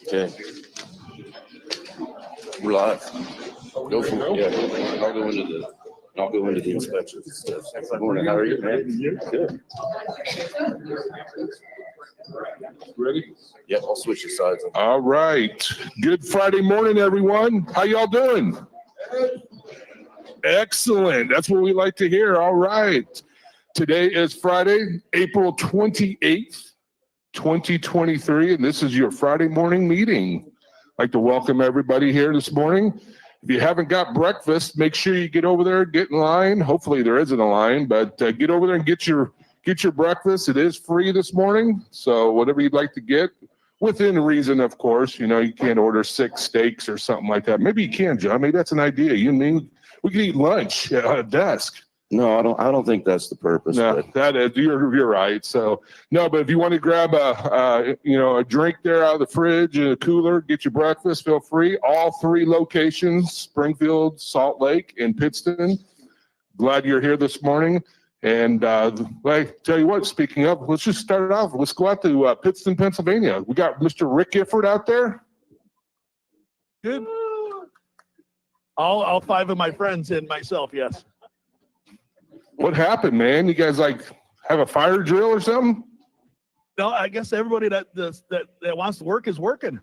Okay. We're live. Go for it. Yeah. I'll go into the inspections and stuff. Good morning. How are you, man? Good. Ready? Yep, I'll switch the sides. All right. Good Friday morning, everyone. How y'all doing? Excellent. That's what we like to hear. All right. Today is Friday, April 28th, 2023, and this is your Friday morning meeting. I'd like to welcome everybody here this morning. If you haven't got breakfast, make sure you get over there, get in line. Hopefully there isn't a line, but get over there and get your breakfast. It is free this morning, so whatever you'd like to get, within reason, of course. You know, you can't order 6 steaks or something like that. Maybe you can, John. Maybe that's an idea. You mean we can eat lunch at a desk. No, I don't think that's the purpose. No, but that is, you're right. So no, but if you want to grab a drink there out of the fridge and a cooler, get your breakfast, feel free. All 3 locations: Springfield, Salt Lake, and Pittston. Glad you're here this morning. And I tell you what, speaking of, let's just start it off. Let's go out to Pittston, Pennsylvania. We got Mr. Rick Gifford out there. Good. All 5 of my friends and myself, yes. What happened, man? You guys have a fire drill or something? No, I guess everybody that wants to work is working.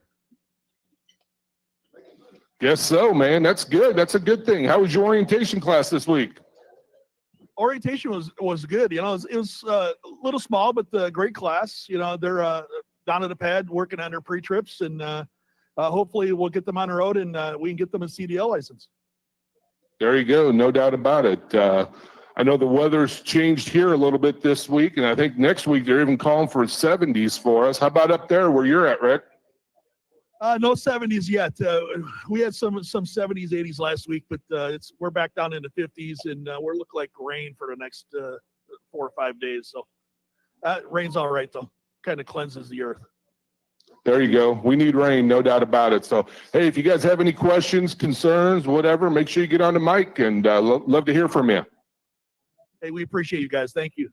Guess so, man. That's good. That's a good thing. How was your orientation class this week? Orientation was good. You know, it was a little small, but a great class. You know, they're down at the pad working on their pre-trips, and hopefully we'll get them on the road and we can get them a CDL license. There you go. No doubt about it. I know the weather's changed here a little bit this week, and I think next week they're even calling for 70s for us. How about up there where you're at, Rick? No 70s yet. We had some 70s, 80s last week, but we're back down in the 50s, and we're looking like rain for the next 4 or 5 days. So rain's all right, though. Kind of cleanses the earth. There you go. We need rain, no doubt about it. So, hey, if you guys have any questions, concerns, whatever, make sure you get on the mic, and love to hear from you. Hey, we appreciate you guys. Thank you.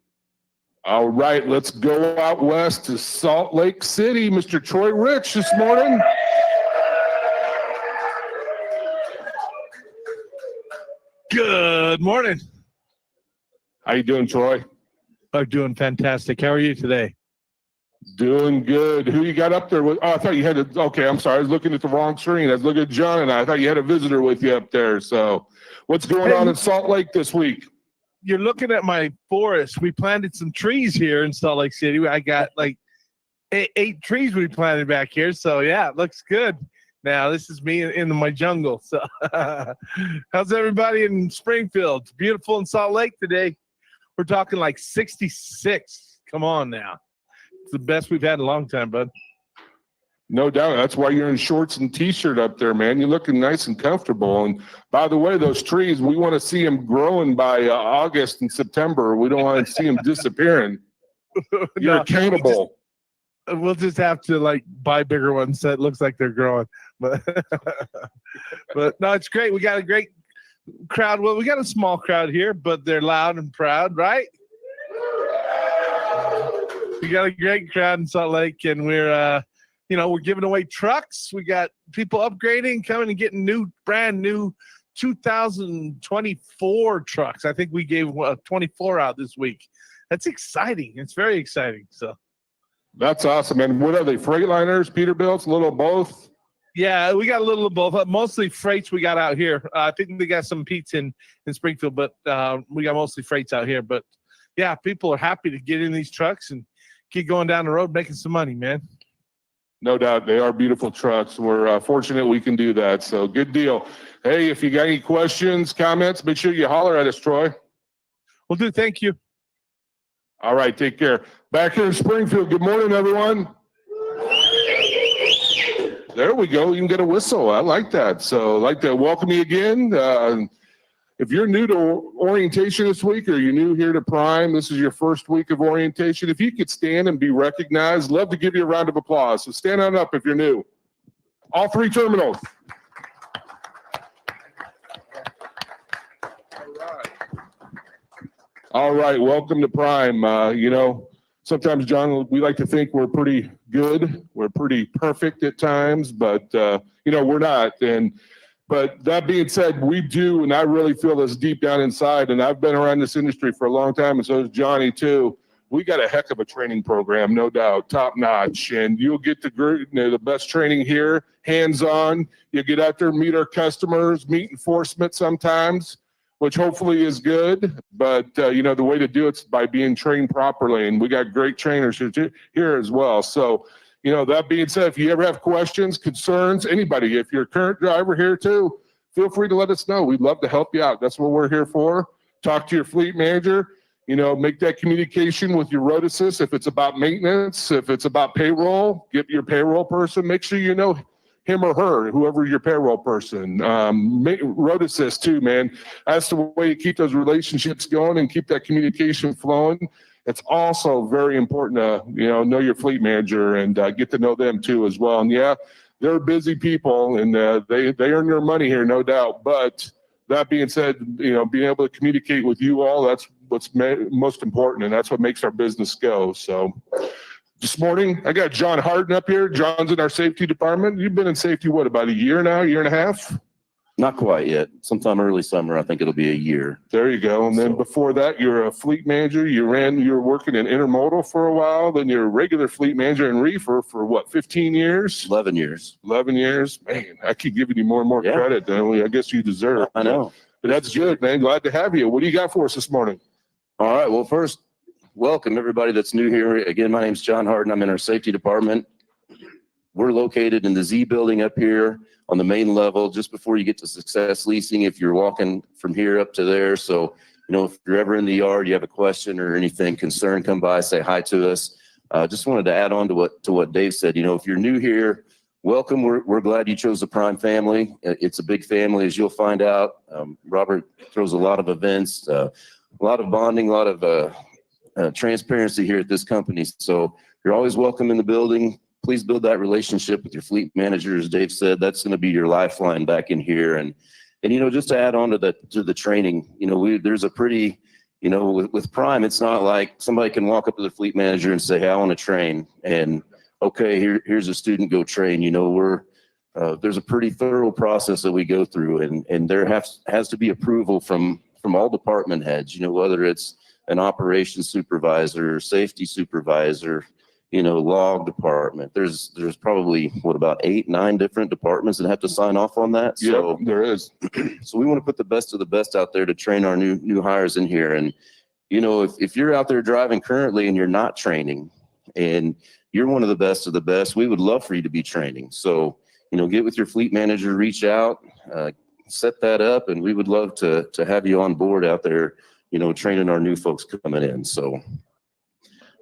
All right, let's go out west to Salt Lake City. Mr. Troy Rich this morning. Good morning. How you doing, Troy? I'm doing fantastic. How are you today? Doing good. Who you got up there with? Oh, I thought you had okay, I'm sorry. I was looking at the wrong screen. I was looking at John, and I thought you had a visitor with you up there. So what's going on in Salt Lake this week? You're looking at my forest. We planted some trees here in Salt Lake City. I got like 8 trees we planted back here. So, yeah, it looks good. Now, this is me in my jungle. So how's everybody in Springfield? It's beautiful in Salt Lake today. We're talking like 66. Come on now. It's the best we've had in a long time, bud. No doubt. That's why you're in shorts and T-shirt up there, man. You're looking nice and comfortable. And by the way, those trees, we want to see them growing by August and September. We don't want to see them disappearing. You're accountable. We'll just have to buy bigger ones that looks like they're growing. But no, it's great. We got a great crowd. Well, we got a small crowd here, but they're loud and proud, right? We got a great crowd in Salt Lake, and we're giving away trucks. We got people upgrading, coming and getting brand new 2024 trucks. I think we gave 24 out this week. That's exciting. It's very exciting. So that's awesome. And what are they? Freightliners, Peterbilts, a little of both? Yeah, we got a little of both. Mostly freights we got out here. I think we got some Pete's in Springfield, but we got mostly freights out here. But yeah, people are happy to get in these trucks and keep going down the road making some money, man. No doubt. They are beautiful trucks. We're fortunate we can do that. So good deal. Hey, if you got any questions, comments, make sure you holler at us, Troy. Will do. Thank you. All right. Take care. Back here in Springfield. Good morning, everyone. There we go. You can get a whistle. I like that. So I'd like to welcome you again. If you're new to orientation this week, or you're new here to Prime, this is your first week of orientation. If you could stand and be recognized, love to give you a round of applause. So stand on up if you're new. All 3 terminals. All right. Welcome to Prime. Sometimes, John, we like to think we're pretty good. We're pretty perfect at times, but, we're not. But that being said, we do, and I really feel this deep down inside, and I've been around this industry for a long time, and so does Johnny too. We got a heck of a training program, no doubt, top notch, and you'll get the best training here, hands-on. You'll get out there, meet our customers, meet enforcement sometimes, which hopefully is good. But, the way to do it's by being trained properly, and we got great trainers here as well. So, that being said, if you ever have questions, concerns, anybody, if you're a current driver here too, feel free to let us know. We'd love to help you out. That's what we're here for. Talk to your fleet manager. Make that communication with your road assist. If it's about maintenance, if it's about payroll, get your payroll person. Make sure you know him or her, whoever your payroll person. Road assist too, man. That's the way you keep those relationships going and keep that communication flowing. It's also very important to, know your fleet manager and get to know them too as well. And yeah, they're busy people and they earn their money here, no doubt. But that being said, being able to communicate with you all, that's what's most important, and that's what makes our business go. So this morning, I got John Hardin up here. John's in our safety department. You've been in safety, what, about a year now, year and a half? Not quite yet. Sometime early summer, I think it'll be a year. There you go. And then before that, you're a fleet manager. You were working in intermodal for a while. Then you're a regular fleet manager in reefer for what, 15 years? 11 years. 11 years. Man, I keep giving you more and more credit than I guess you deserve. I know. But that's good, man. Glad to have you. What do you got for us this morning? All right. Well, first, welcome everybody that's new here. Again, my name's John Hardin. I'm in our safety department. We're located in the Z building up here on the main level, just before you get to Success Leasing, if you're walking from here up to there. So, if you're ever in the yard, you have a question or anything, concern, come by, say hi to us. Just wanted to add on to what Dave said. If you're new here, welcome. We're glad you chose the Prime family. It's a big family, as you'll find out. Robert throws a lot of events, a lot of bonding, a lot of transparency here at this company. So you're always welcome in the building. Please build that relationship with your fleet manager. As Dave said, that's going to be your lifeline back in here. And just to add on to the training, there's a pretty, with Prime, it's not like somebody can walk up to the fleet manager and say, hey, I want to train. And okay, here's a student, go train. There's a pretty thorough process that we go through, and there has to be approval from all department heads, whether it's an operations supervisor, safety supervisor, log department. There's probably about 8, 9 different departments that have to sign off on that. So yep, there is. So we want to put the best of the best out there to train our new hires in here. And if you're out there driving currently and you're not training, and you're one of the best, we would love for you to be training. So get with your fleet manager, reach out, set that up, and we would love to have you on board out there, training our new folks coming in. So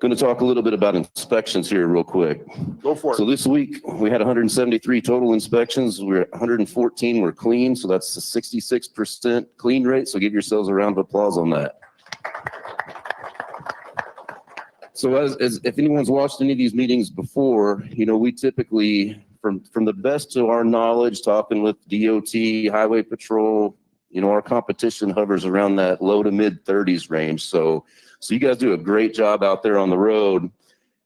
going to talk a little bit about inspections here real quick. Go for it. So this week we had 173 total inspections. 114 were clean. So that's a 66% clean rate. So give yourselves a round of applause on that. So as if anyone's watched any of these meetings before, we typically, from the best to our knowledge, talking with DOT, Highway Patrol, our competition hovers around that low to mid 30s range. So you guys do a great job out there on the road,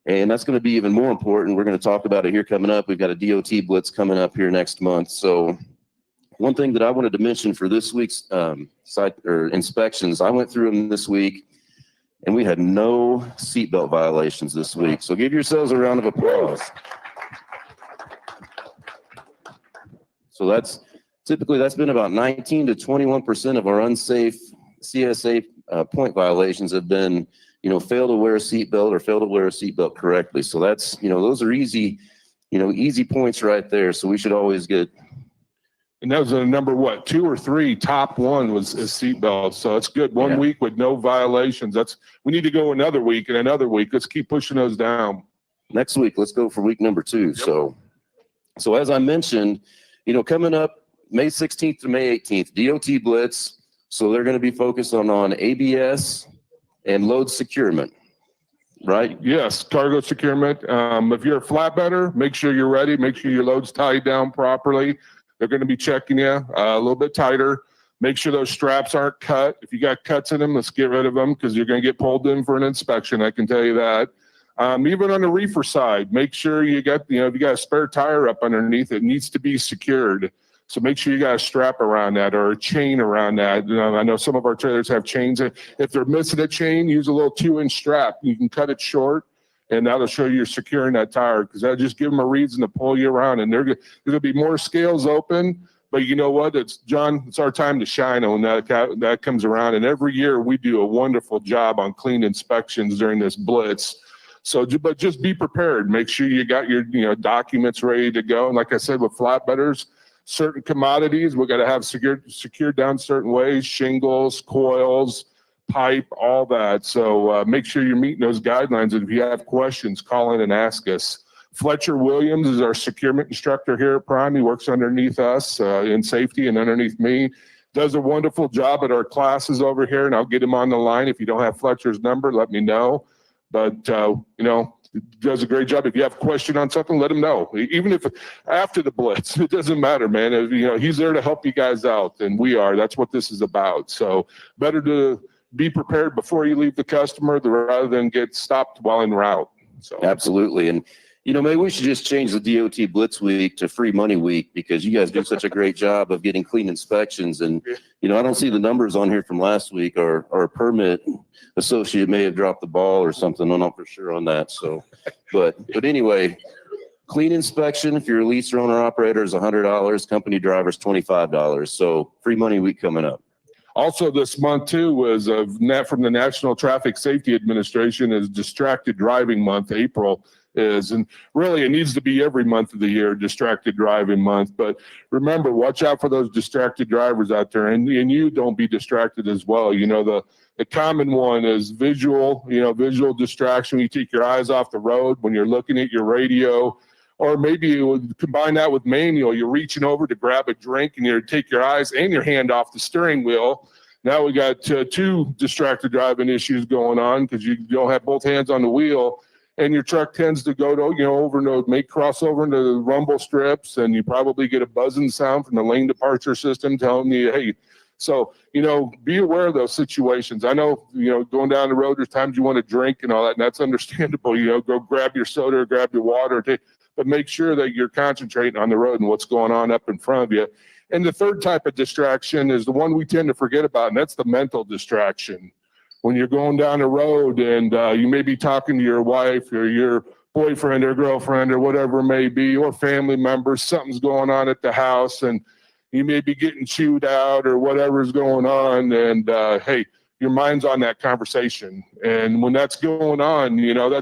and that's going to be even more important. We're going to talk about it here coming up. We've got a DOT blitz coming up here next month. So one thing that I wanted to mention for this week's site or inspections, I went through them this week, and we had no seatbelt violations this week. So give yourselves a round of applause. So that's been about 19 to 21% of our unsafe CSA point violations have been, fail to wear a seatbelt or fail to wear a seatbelt correctly. So that's, those are easy points right there. So we should always get. And that was a number, what, 2 or 3, top one was seatbelts. So it's good. One week with no violations. We need to go another week and another week. Let's keep pushing those down. Next week, let's go for week number 2. Yep. So as I mentioned, coming up May 16th to May 18th, DOT blitz. So they're going to be focused on ABS and load securement, right? Yes, cargo securement. If you're a flatbedder, make sure you're ready. Make sure your load's tied down properly. They're going to be checking you a little bit tighter. Make sure those straps aren't cut. If you got cuts in them, let's get rid of them because you're going to get pulled in for an inspection. I can tell you that. Even on the reefer side, make sure you got, if you got a spare tire up underneath, it needs to be secured. So make sure you got a strap around that or a chain around that. I know some of our trailers have chains. If they're missing a chain, use a little 2-inch strap. You can cut it short, and that'll show you're securing that tire, because that'll just give them a reason to pull you around. And there's going to be more scales open. But you know what? It's our time to shine when that comes around. And every year we do a wonderful job on clean inspections during this blitz. So, but just be prepared. Make sure you got your documents ready to go. And like I said, with flatbedders, certain commodities we got to have secured down certain ways: shingles, coils, pipe, all that. So make sure you're meeting those guidelines. And if you have questions, call in and ask us. Fletcher Williams is our securement instructor here at Prime. He works underneath us in safety and underneath me. Does a wonderful job at our classes over here, and I'll get him on the line. If you don't have Fletcher's number, let me know. But, does a great job. If you have a question on something, let him know. Even if after the blitz, it doesn't matter, man. He's there to help you guys out, and we are. That's what this is about. So better to be prepared before you leave the customer rather than get stopped while en route. So Absolutely. And maybe we should just change the DOT Blitz Week to Free Money Week, because you guys do such a great job of getting clean inspections. And, I don't see the numbers on here from last week. Our permit associate may have dropped the ball or something. I'm not for sure on that. So, but anyway, clean inspection, if you're a lease or owner operator, is $100. Company drivers, $25. So Free Money Week coming up. Also this month too was from the National Traffic Safety Administration is Distracted Driving Month. April is, and really it needs to be every month of the year, Distracted Driving Month. But remember, watch out for those distracted drivers out there, and you don't be distracted as well. The common one is visual distraction. You take your eyes off the road when you're looking at your radio, or maybe you would combine that with manual. You're reaching over to grab a drink and you take your eyes and your hand off the steering wheel. Now we got two distracted driving issues going on, because you don't have both hands on the wheel, and your truck tends to go to, may cross over into the rumble strips, and you probably get a buzzing sound from the lane departure system telling you, hey. So, be aware of those situations. I know, going down the road, there's times you want to drink and all that, and that's understandable. Go grab your soda or grab your water, but make sure that you're concentrating on the road and what's going on up in front of you. And the third type of distraction is the one we tend to forget about, and that's the mental distraction. When you're going down the road and you may be talking to your wife or your boyfriend or girlfriend or whatever it may be, or family members, something's going on at the house, and you may be getting chewed out or whatever's going on, and hey, your mind's on that conversation. And when that's going on,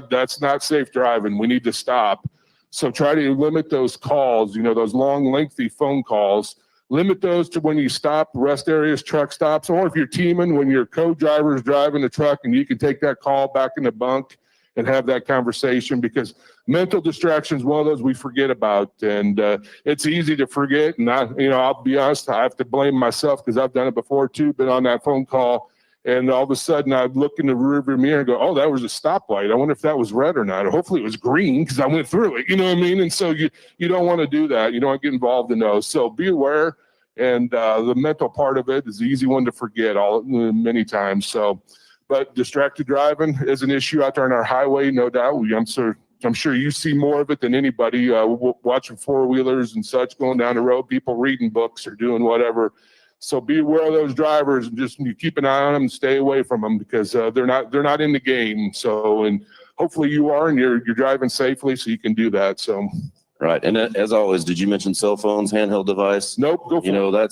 that's not safe driving. We need to stop. So try to limit those calls, those long, lengthy phone calls. Limit those to when you stop, rest areas, truck stops, or if you're teaming, when your co-driver is driving the truck, and you can take that call back in the bunk and have that conversation, because mental distraction is one of those we forget about. And it's easy to forget. And I'll be honest, I have to blame myself, because I've done it before too, been on that phone call, and all of a sudden I look in the rearview mirror and go, oh, that was a stoplight. I wonder if that was red or not. Or hopefully it was green, because I went through it. You know what I mean? And so you don't want to do that. You don't want to get involved in those. So be aware. And the mental part of it is the easy one to forget many times. So, but distracted driving is an issue out there on our highway, no doubt. I'm sure you see more of it than anybody, watching four-wheelers and such going down the road, people reading books or doing whatever. So be aware of those drivers, and just keep an eye on them and stay away from them, because they're not in the game. So, and hopefully you are, and you're driving safely, so you can do that. So. Right. And as always, did you mention cell phones, handheld device? Nope. Go for it.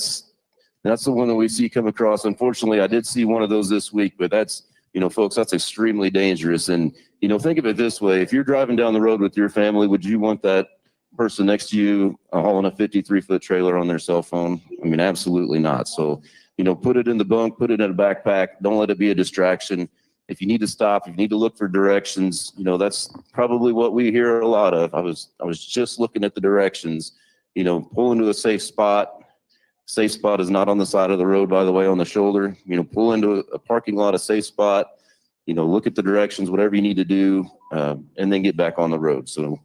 That's the one that we see come across. Unfortunately, I did see one of those this week, but that's, folks, that's extremely dangerous. And, think of it this way. If you're driving down the road with your family, would you want that person next to you hauling a 53-foot trailer on their cell phone? I mean, absolutely not. So, put it in the bunk, put it in a backpack. Don't let it be a distraction. If you need to stop, if you need to look for directions, that's probably what we hear a lot of. I was just looking at the directions, pull into a safe spot. Safe spot is not on the side of the road, by the way, on the shoulder. Pull into a parking lot, a safe spot, look at the directions, whatever you need to do, and then get back on the road. So,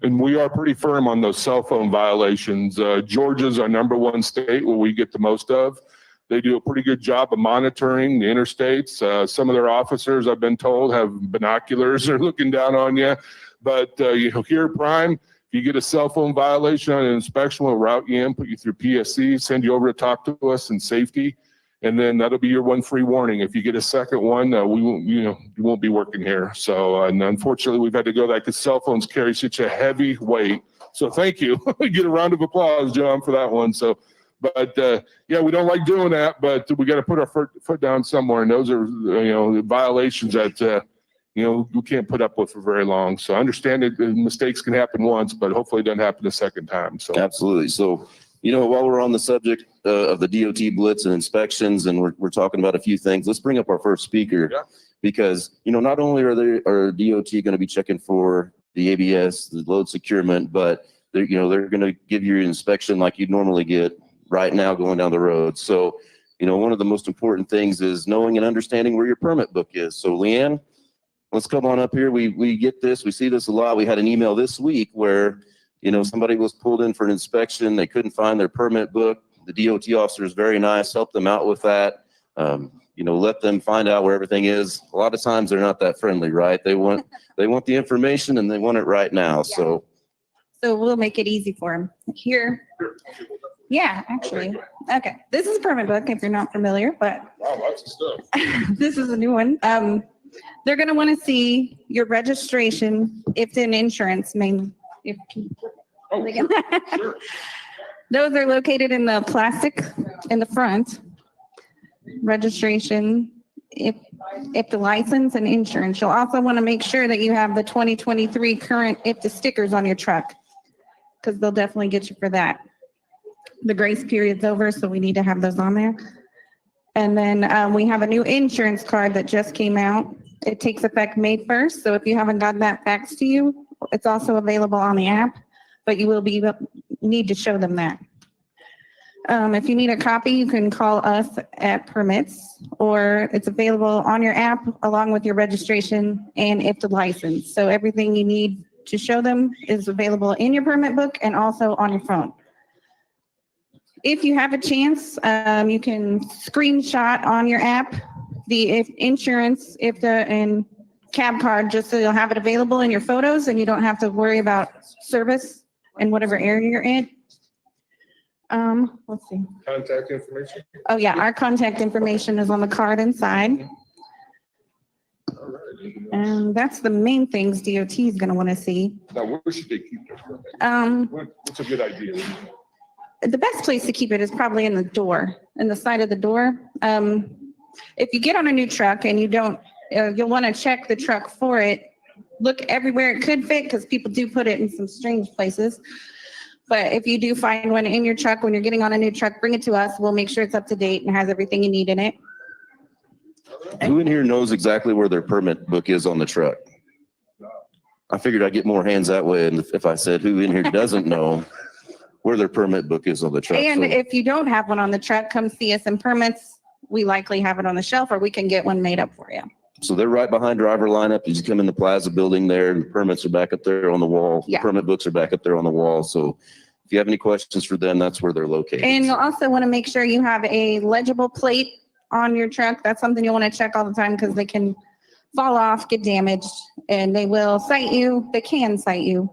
and we are pretty firm on those cell phone violations. Georgia's our #1 state where we get the most of. They do a pretty good job of monitoring the interstates. Some of their officers, I've been told, have binoculars. They're looking down on you. But here at Prime, if you get a cell phone violation on an inspection, we'll route you in, put you through PSC, send you over to talk to us in safety. And then that'll be your one free warning. If you get a second one, we won't, you won't be working here. So, and unfortunately, we've had to go that because cell phones carry such a heavy weight. So thank you. Get a round of applause, John, for that one. So, but yeah, we don't like doing that, but we got to put our foot down somewhere. And those are, violations that, we can't put up with for very long. So I understand that mistakes can happen once, but hopefully it doesn't happen a second time. So Absolutely. So, while we're on the subject of the DOT blitz and inspections, and we're talking about a few things, let's bring up our first speaker. Yeah. Because, not only are DOT going to be checking for the ABS, the load securement, but they're going to give you an inspection like you'd normally get right now going down the road. So, one of the most important things is knowing and understanding where your permit book is. So LeAnn, let's come on up here. We get this, we see this a lot. We had an email this week where, somebody was pulled in for an inspection. They couldn't find their permit book. The DOT officer is very nice, helped them out with that. Let them find out where everything is. A lot of times they're not that friendly, right? They want the information and they want it right now. Yeah. So we'll make it easy for them here. Yeah, actually. Okay. This is a permit book if you're not familiar, but wow, lots of stuff. this is a new one. They're going to want to see your registration, if in insurance, mainly. Oh, sure. Those are located in the plastic in the front. Registration, if the license and insurance. You'll also want to make sure that you have the 2023 current if the stickers on your truck, because they'll definitely get you for that. The grace period's over, so we need to have those on there. And then we have a new insurance card that just came out. It takes effect May 1st. So if you haven't gotten that faxed to you, it's also available on the app, but you will need to show them that. If you need a copy, you can call us at permits, or it's available on your app along with your registration and if the license. So everything you need to show them is available in your permit book and also on your phone. If you have a chance, you can screenshot on your app the insurance, and cab card, just so you'll have it available in your photos and you don't have to worry about service in whatever area you're in. Let's see. Contact information. Oh yeah, our contact information is on the card inside. All right. And that's the main things DOT is going to want to see. Now, where should they keep it? What's a good idea? The best place to keep it is probably in the door, in the side of the door. If you get on a new truck and you don't, you'll want to check the truck for it. Look everywhere it could fit, because people do put it in some strange places. But if you do find one in your truck when you're getting on a new truck, bring it to us. We'll make sure it's up to date and has everything you need in it. Who in here knows exactly where their permit book is on the truck? I figured I'd get more hands that way. And if I said who in here doesn't know where their permit book is on the truck. And So- if you don't have one on the truck, come see us in permits. We likely have it on the shelf, or we can get one made up for you. So they're right behind driver lineup. You just come in the Plaza building there, and the permits are back up there on the wall. Yeah. Permit books are back up there on the wall. So if you have any questions for them, that's where they're located. And you'll also want to make sure you have a legible plate on your truck. That's something you'll want to check all the time, because they can fall off, get damaged, and they will cite you. They can cite you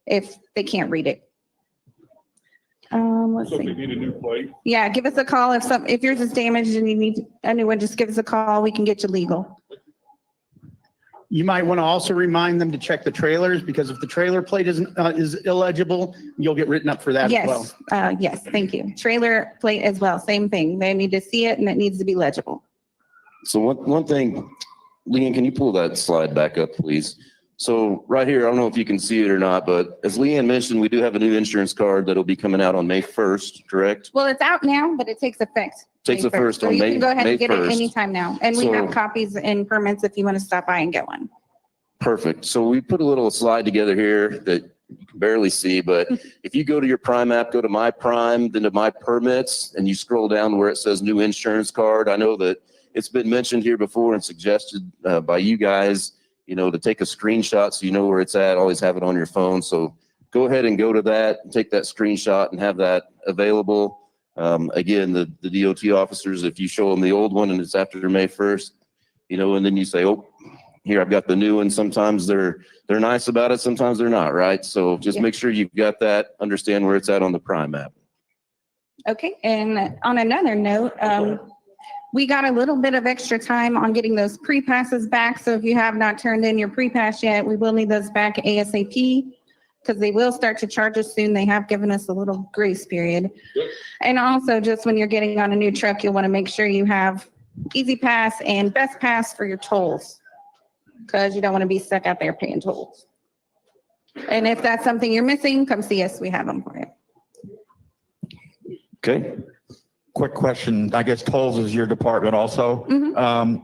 if they can't read it. Let's So if see. they need a new plate. Yeah, give us a call if yours is damaged and you need a new one. Just give us a call. We can get you legal. You might want to also remind them to check the trailers, because if the trailer plate is illegible, you'll get written up for that as well. Yes, yes, thank you. Trailer plate as well, same thing. They need to see it and it needs to be legible. So one thing, LeAnn, can you pull that slide back up, please? So right here, I don't know if you can see it or not, but as LeAnn mentioned, we do have a new insurance card that'll be coming out on May 1st, correct? Well, it's out now, but it takes effect. Takes May effect 1st. So on you May can go ahead May and get it 1st. anytime now. And we So- have copies and permits if you want to stop by and get one. Perfect. So we put a little slide together here that you can barely see, but if you go to your Prime app, go to My Prime, then to My Permits, and you scroll down where it says new insurance card. I know that it's been mentioned here before and suggested by you guys, to take a screenshot so you know where it's at. Always have it on your phone. So go ahead and go to that, take that screenshot and have that available. Again, the DOT officers, if you show them the old one and it's after May 1st, and then you say, oh, here, I've got the new one. Sometimes they're nice about it. Sometimes they're not, right? So just Yeah. make sure you've got that, understand where it's at on the Prime app. Okay, and on another note, we got a little bit of extra time on getting those pre-passes back. So if you have not turned in your pre-pass yet, we will need those back ASAP because they will start to charge us soon. They have given us a little grace period. And also just when you're getting on a new truck, you'll want to make sure you have Easy Pass and Best Pass for your tolls because you don't want to be stuck out there paying tolls. And if that's something you're missing, come see us. We have them for you. Okay. Quick question. I guess tolls is your department also. Mhm.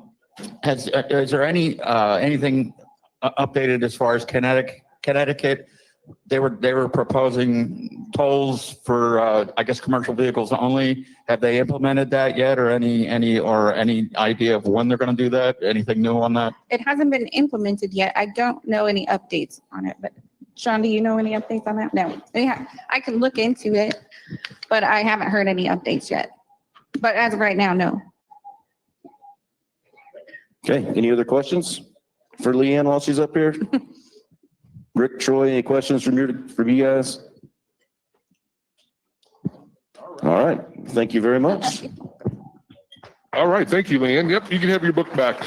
Is there anything updated as far as Connecticut? They were proposing tolls for I guess commercial vehicles only. Have they implemented that yet, or any idea of when they're going to do that? Anything new on that? It hasn't been implemented yet. I don't know any updates on it, but Sean, do you know any updates on that? No. Yeah, I can look into it, but I haven't heard any updates yet. But as of right now, no. Okay. Any other questions for LeAnn while she's up here? Rick, Troy, any questions from you guys? All right. Thank you very much. All right, thank you, LeAnn. Yep, you can have your book back.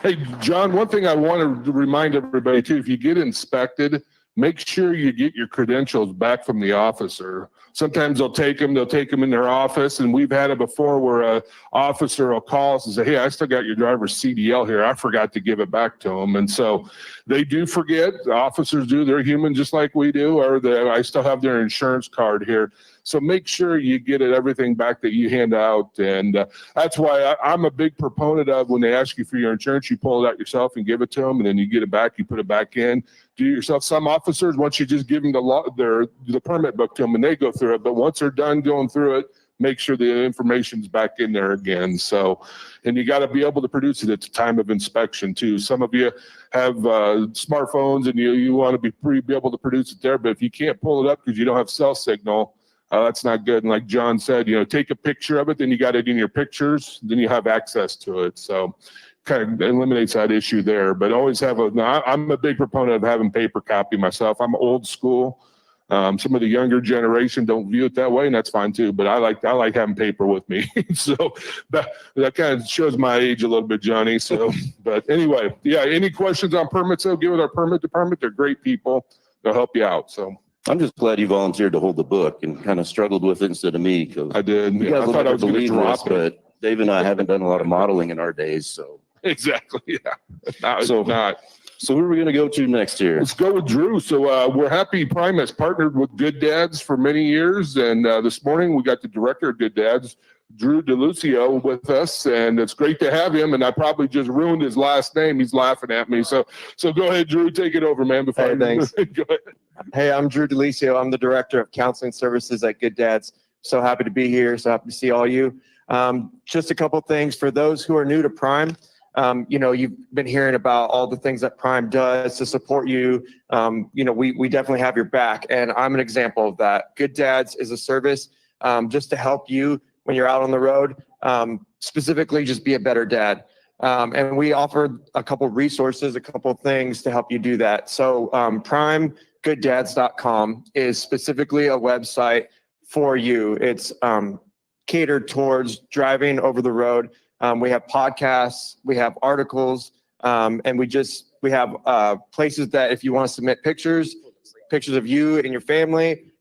Hey, John, one thing I want to remind everybody too, if you get inspected, make sure you get your credentials back from the officer. Sometimes they'll take them in their office, and we've had it before where a officer will call us and say, hey, I still got your driver's CDL here. I forgot to give it back to them. And so they do forget, the officers do, they're human just like we do, or I still have their insurance card here. So make sure you get everything back that you hand out. And that's why I'm a big proponent of when they ask you for your insurance, you pull it out yourself and give it to them, and then you get it back, you put it back in, do it yourself. Some officers, once you just give them the permit book to them and they go through it, but once they're done going through it, make sure the information's back in there again. So, and you got to be able to produce it at the time of inspection too. Some of you have smartphones and you want to be able to produce it there, but if you can't pull it up because you don't have cell signal, that's not good. And like John said, take a picture of it, then you got it in your pictures, then you have access to it. So kind of eliminates that issue there, but always I'm a big proponent of having paper copy myself. I'm old school. Some of the younger generation don't view it that way, and that's fine too, but I like having paper with me. So that kind of shows my age a little bit, Johnny. So, but anyway, yeah, any questions on permits, though, give it our permit department. They're great people. They'll help you out. So I'm just glad you volunteered to hold the book and kind of struggled with it instead of me. I did. You Yeah, guys I will thought I never was going to believe this, drop it. but Dave and I haven't done a lot of modeling in our days. So, Exactly. Yeah. No, So- it's not. so who are we going to go to next here? Let's go with Drew. So we're happy Prime has partnered with Good Dads for many years. And this morning we got the director of Good Dads, Drew Dilisio, with us. And it's great to have him. And I probably just ruined his last name. He's laughing at me. So go ahead, Drew, take it over, man. Hey, thanks. Go ahead. Hey, I'm Drew Dilisio. I'm the Director of Counseling Services at Good Dads. So happy to be here. So happy to see all you. Just a couple things for those who are new to Prime. You've been hearing about all the things that Prime does to support you. We definitely have your back, and I'm an example of that. Good Dads is a service just to help you when you're out on the road, specifically just be a better dad. And we offer a couple resources, a couple things to help you do that. So PrimeGoodDads.com is specifically a website for you. It's catered towards driving over the road. We have podcasts, we have articles, and we have places that if you want to submit pictures of you and your family,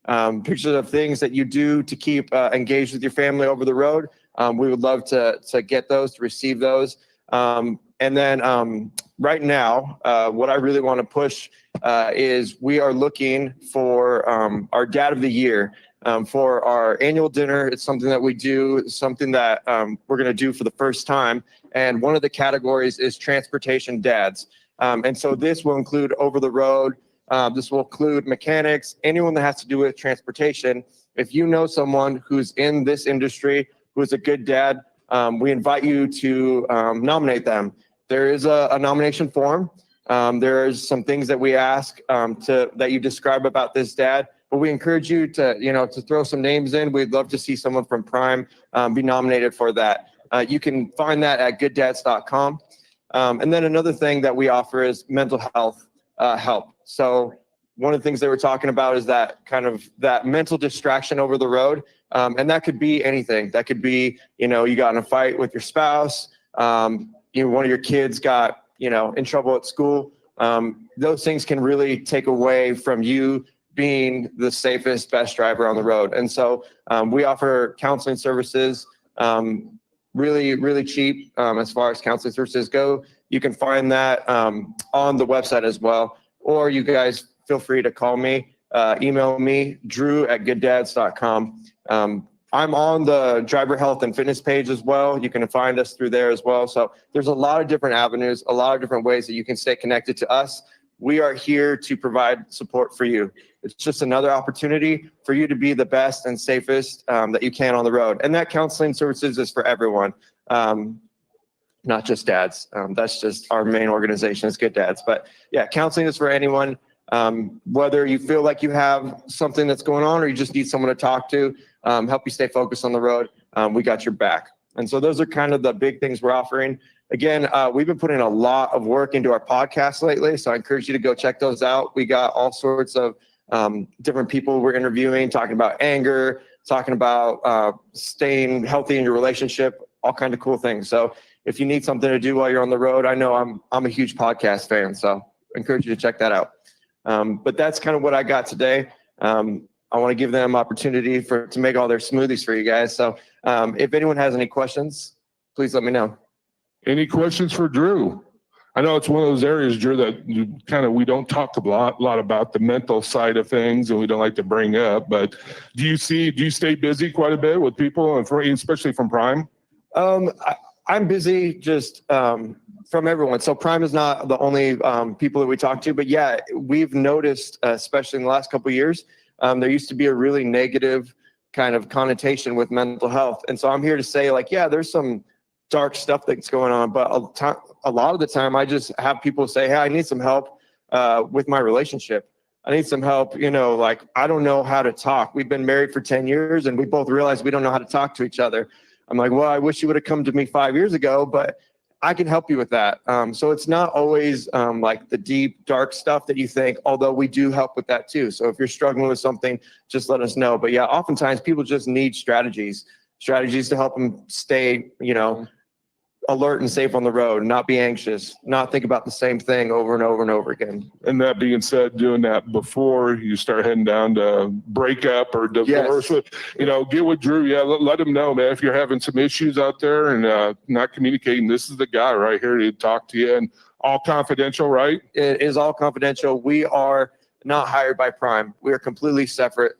pictures of things that you do to keep engaged with your family over the road. We would love to get those, to receive those. And then right now, what I really want to push is we are looking for our Dad of the Year. For our annual dinner. It's something that we do, something that we're going to do for the first time. And one of the categories is transportation dads. And so this will include over the road. This will include mechanics, anyone that has to do with transportation. If you know someone who's in this industry, who is a good dad, we invite you to nominate them. There is a nomination form. There's some things that we ask that you describe about this dad. but we encourage you to, to throw some names in. We'd love to see someone from Prime be nominated for that. You can find that at gooddads.com. And then another thing that we offer is mental health help. So one of the things they were talking about is that kind of that mental distraction over the road. And that could be anything. That could be, you got in a fight with your spouse. One of your kids got, in trouble at school. Those things can really take away from you being the safest, best driver on the road. And so we offer counseling services, really, really cheap as far as counseling services go. You can find that on the website as well, or you guys feel free to call me, email me, drew@gooddads.com. I'm on the driver health and fitness page as well. You can find us through there as well. So there's a lot of different avenues, a lot of different ways that you can stay connected to us. We are here to provide support for you. It's just another opportunity for you to be the best and safest that you can on the road. And that counseling services is for everyone, not just dads. That's just our main organization is Good Dads. But yeah, counseling is for anyone. Whether you feel like you have something that's going on or you just need someone to talk to, help you stay focused on the road, we got your back. And so those are kind of the big things we're offering. Again, we've been putting a lot of work into our podcast lately, so I encourage you to go check those out. We got all sorts of different people we're interviewing, talking about anger, talking about staying healthy in your relationship, all kinds of cool things. So if you need something to do while you're on the road, I know I'm a huge podcast fan, so I encourage you to check that out. But that's kind of what I got today. I want to give them opportunity to make all their smoothies for you guys. So if anyone has any questions, please let me know. Any questions for Drew? I know it's one of those areas, Drew, that we don't talk a lot about the mental side of things, and we don't like to bring up. But do you stay busy quite a bit with people, and especially from Prime? I'm busy just from everyone. So Prime is not the only people that we talk to, but yeah, we've noticed, especially in the last couple of years, there used to be a really negative kind of connotation with mental health. And so I'm here to say, yeah, there's some dark stuff that's going on, but a lot of the time I just have people say, hey, I need some help with my relationship. I need some help, I don't know how to talk. We've been married for 10 years and we both realized we don't know how to talk to each other. I'm like, well, I wish you would have come to me 5 years ago, but I can help you with that. So it's not always the deep, dark stuff that you think, although we do help with that too. So if you're struggling with something, just let us know. But yeah, oftentimes people just need strategies to help them stay, alert and safe on the road, not be anxious, not think about the same thing over and over and over again. And that being said, doing that before you start heading down to breakup or divorce, Yes. Get with Drew. Yeah, let him know, man, if you're having some issues out there and not communicating, this is the guy right here to talk to you, and all confidential, right? It is all confidential. We are not hired by Prime. We are completely separate.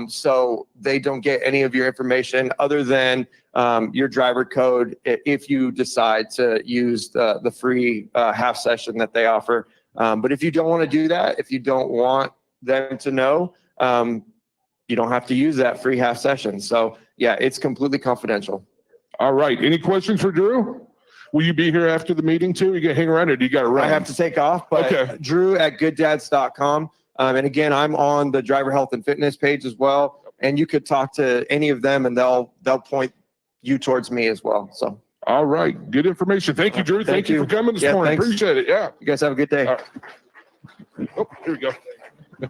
So they don't get any of your information other than your driver code if you decide to use the free half session that they offer. But if you don't want to do that, if you don't want them to know, you don't have to use that free half session. So yeah, it's completely confidential. All right. Any questions for Drew? Will you be here after the meeting too? You can hang around, or do you got to run? I have to take off, but Okay. Drew@gooddads.com. And again, I'm on the driver health and fitness page as well. And you could talk to any of them and they'll point you towards me as well. So. All right. Good information. Thank you, Drew. Thank you for coming this morning. Thanks. Appreciate it. Yeah. You guys have a good day. All right. Oh, here we go.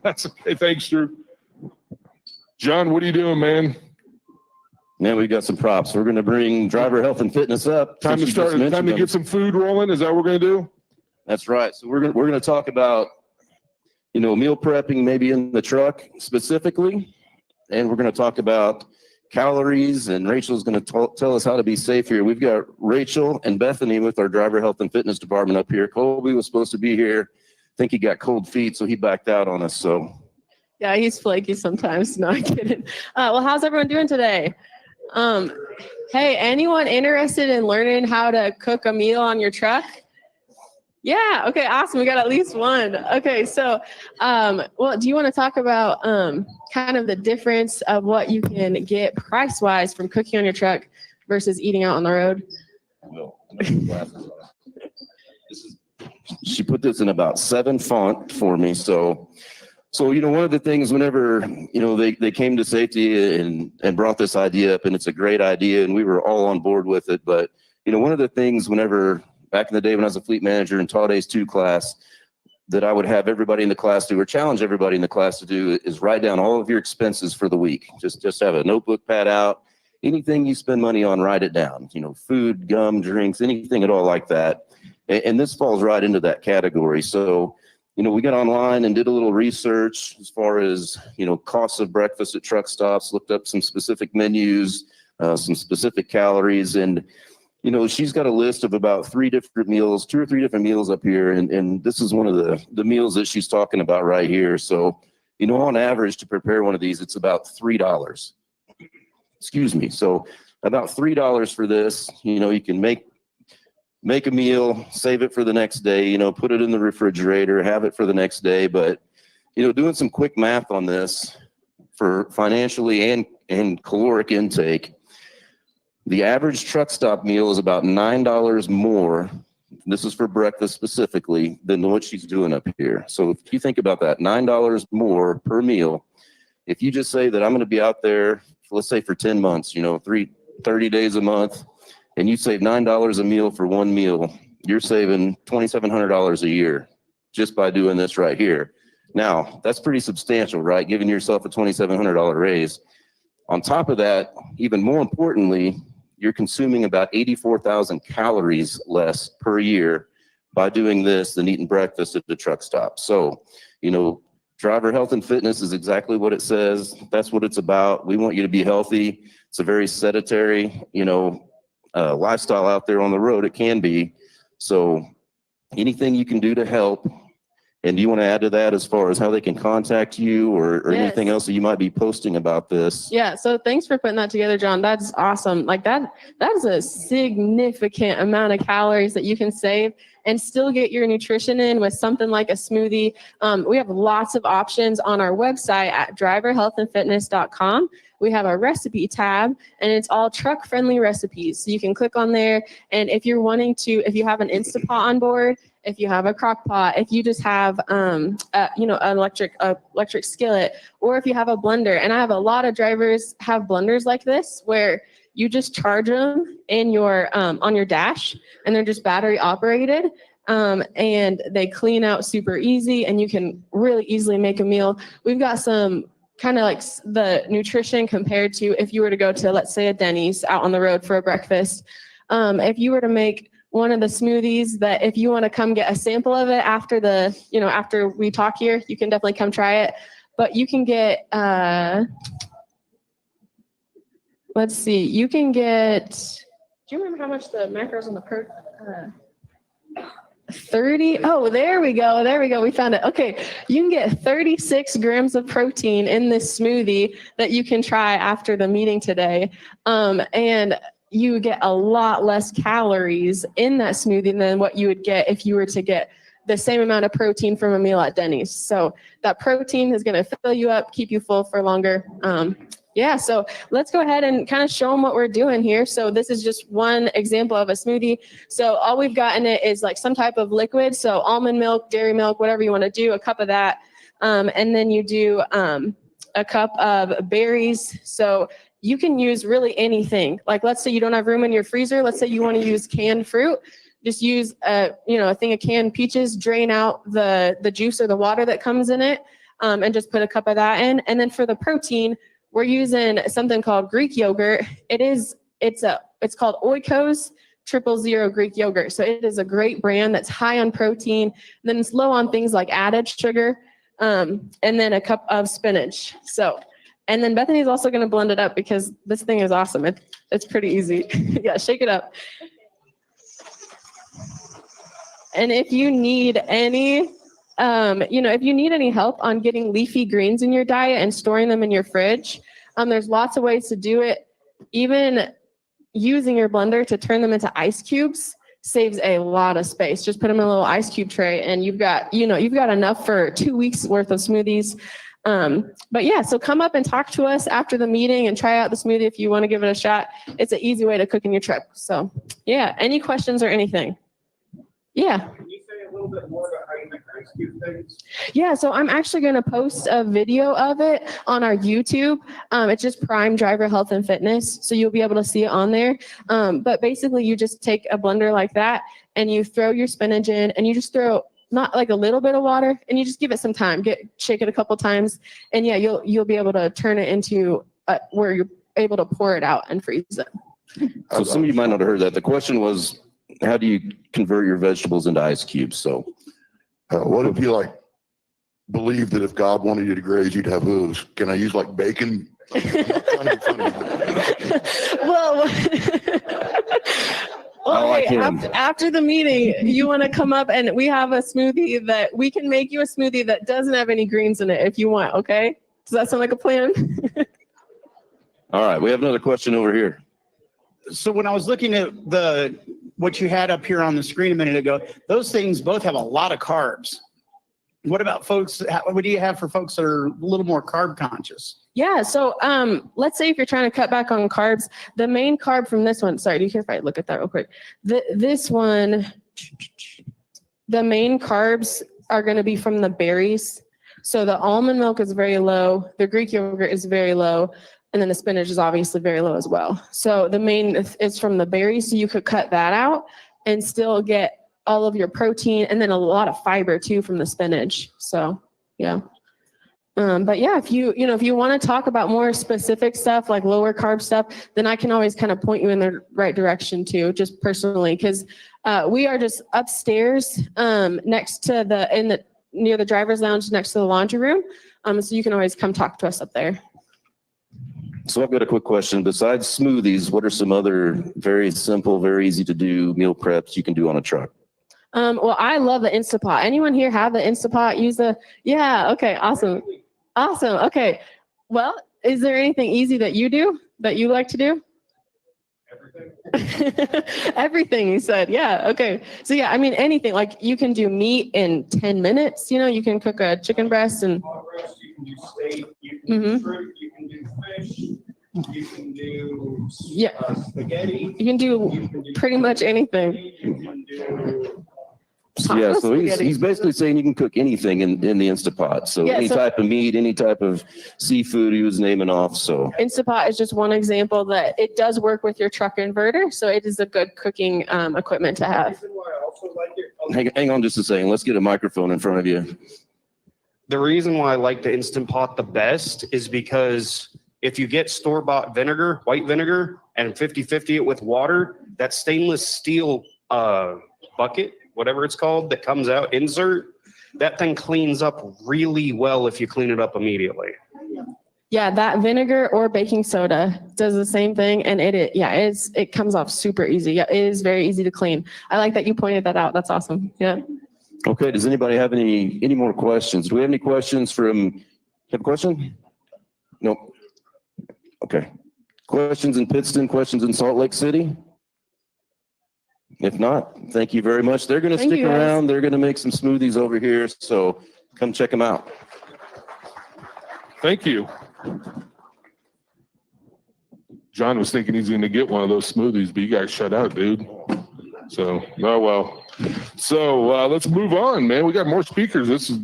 That's okay. Thanks, Drew. John, what are you doing, man? Man, we got some props. We're going to bring driver health and fitness up. Time to Since you just start. Time mentioned to them. get some food rolling. Is that what we're going to do? That's right. So we're going to talk about, meal prepping maybe in the truck specifically. And we're going to talk about calories, and Rachel's going to tell us how to be safe here. We've got Rachel and Bethany with our driver health and fitness department up here. Colby was supposed to be here. I think he got cold feet, so he backed out on us. So Yeah, he's flaky sometimes. No, I'm kidding. Well, how's everyone doing today? Hey, anyone interested in learning how to cook a meal on your truck? Yeah. Okay. Awesome. We got at least one. Okay. So, well, do you want to talk about kind of the difference of what you can get price-wise from cooking on your truck versus eating out on the road? She put this in about 7 font for me. So So, one of the things whenever, they came to safety and brought this idea up, and it's a great idea, and we were all on board with it. But, one of the things whenever back in the day when I was a fleet manager in Todd A's 2 class, that I would have everybody in the class do, or challenge everybody in the class to do, is write down all of your expenses for the week. Just have a notebook pad out. Anything you spend money on, write it down. Food, gum, drinks, anything at all like that. And this falls right into that category. So, we got online and did a little research as far as, costs of breakfast at truck stops, looked up some specific menus, some specific calories. And, she's got a list of about 3 different meals, 2 or 3 different meals up here. And this is one of the meals that she's talking about right here. So, on average to prepare one of these, it's about $3. Excuse me. So about $3 for this. You can make a meal, save it for the next day, put it in the refrigerator, have it for the next day. But, doing some quick math on this for financially and caloric intake, the average truck stop meal is about $9 more. This is for breakfast specifically than what she's doing up here. So if you think about that, $9 more per meal, if you just say that I'm going to be out there, let's say for 10 months, 30 days a month, and you save $9 a meal for one meal, you're saving $2,700 a year just by doing this right here. Now, that's pretty substantial, right? Giving yourself a $2,700 raise. On top of that, even more importantly, you're consuming about 84,000 calories less per year by doing this than eating breakfast at the truck stop. So, driver health and fitness is exactly what it says. That's what it's about. We want you to be healthy. It's a very sedentary, lifestyle out there on the road. It can be. So anything you can do to help. And do you want to add to that as far as how they can contact you or Yes. anything else that you might be posting about this? Yeah, so thanks for putting that together, John. That's awesome. Like that is a significant amount of calories that you can save and still get your nutrition in with something like a smoothie. We have lots of options on our website at driverhealthandfitness.com. We have a recipe tab, and it's all truck-friendly recipes. So you can click on there, and if you have an Instapot on board, if you have a crock pot, if you just have, an electric skillet, or if you have a blender. And I have a lot of drivers have blenders like this where you just charge them in your, on your dash, and they're just battery operated. And they clean out super easy, and you can really easily make a meal. We've got some kind of like the nutrition compared to if you were to go to, let's say, a Denny's out on the road for a breakfast. If you were to make one of the smoothies, that if you want to come get a sample of it after after we talk here, you can definitely come try it. But you can get, let's see, you can get, do you remember how much the macros on the 30? Oh, there we go. We found it. Okay. You can get 36 grams of protein in this smoothie that you can try after the meeting today. And you get a lot less calories in that smoothie than what you would get if you were to get the same amount of protein from a meal at Denny's. So that protein is going to fill you up, keep you full for longer. So let's go ahead and kind of show them what we're doing here. So this is just one example of a smoothie. So all we've got in it is like some type of liquid. So almond milk, dairy milk, whatever you want to do, a cup of that. And then you do a cup of berries. So you can use really anything. Like let's say you don't have room in your freezer. Let's say you want to use canned fruit. Just use a thing of canned peaches, drain out the juice or the water that comes in it, and just put a cup of that in. And then for the protein, we're using something called Greek yogurt. It's called Oikos 000 Greek yogurt. So it is a great brand that's high on protein. Then it's low on things like added sugar, and then a cup of spinach. And then Bethany is also going to blend it up because this thing is awesome. It's pretty easy. Yeah, shake it up. And if you need any, if you need any help on getting leafy greens in your diet and storing them in your fridge, there's lots of ways to do it. Even using your blender to turn them into ice cubes saves a lot of space. Just put them in a little ice cube tray, and you've got enough for 2 weeks worth of smoothies. So come up and talk to us after the meeting and try out the smoothie if you want to give it a shot. It's an easy way to cook in your truck. So yeah, any questions or anything? Yeah. Can you say a little bit more about how you make Yeah, so I'm actually going to post a video of it on our YouTube. It's just Prime Driver Health and Fitness, so you'll be able to see it on there. But basically, you just take a blender like that, and you throw your spinach in, and you just throw not like a little bit of water, and you just give it some time. Shake it a couple times, and yeah, you'll be able to turn it into where you're able to pour it out and freeze it. So some of you might not have heard that. The question was, how do you convert your vegetables into ice cubes? So What if you like believe that if God wanted you to graze, you'd have hooves? Can I use like bacon? I'm not trying to be funny. Well, like hey, him. after the meeting, you want to come up and we have a smoothie that we can make you a smoothie that doesn't have any greens in it if you want. Okay. Does that sound like a plan? all right, we have another question over here. So when I was looking at what you had up here on the screen a minute ago, those things both have a lot of carbs. What about folks? What do you have for folks that are a little more carb conscious? Yeah. So let's say if you're trying to cut back on carbs, the main carb from this one, sorry, do you care if I look at that real quick? This one, the main carbs are going to be from the berries. So the almond milk is very low. The Greek yogurt is very low. And then the spinach is obviously very low as well. So the main is from the berries. So you could cut that out and still get all of your protein and then a lot of fiber too from the spinach. So yeah. But yeah, if you want to talk about more specific stuff like lower carb stuff, then I can always kind of point you in the right direction too, just personally, because we are just upstairs next to near the driver's lounge next to the laundry room. So you can always come talk to us up there. So I've got a quick question. Besides smoothies, what are some other very simple, very easy to do meal preps you can do on a truck? Well, I love the Instapot. Anyone here have the Instapot? Yeah. Okay. Awesome. Okay. Well, is there anything easy that you do that you like to do? Everything, you said. Yeah. Okay. So yeah, I mean, anything, like you can do meat in 10 minutes, you can cook a chicken breast and you can do steak, you can do shrimp, you can do fish, you can do spaghetti. You can do pretty much anything. You can do Yeah, so he's basically saying you can cook anything in the Instapot. So any type of meat, any type of seafood he was naming off. So Instapot is just one example that it does work with your truck inverter. So it is a good cooking equipment to have. hang on just a second. Let's get a microphone in front of you. The reason why I like the Instant Pot the best is because if you get store-bought vinegar, white vinegar, and 50-50 it with water, that stainless steel bucket, whatever it's called, that comes out, insert, that thing cleans up really well if you clean it up immediately. Yeah, that vinegar or baking soda does the same thing, and it comes off super easy. Yeah, it is very easy to clean. I like that you pointed that out. That's awesome. Yeah. Okay, does anybody have any more questions? Do we have any questions from, have a question? Nope. Okay. Questions in Pittston, questions in Salt Lake City? If not, thank you very much. They're going to stick around. They're going to make some smoothies over here, so come check them out. Thank you. John was thinking he's going to get one of those smoothies, but you guys shut out, dude. So, oh well. So let's move on, man. We got more speakers. This is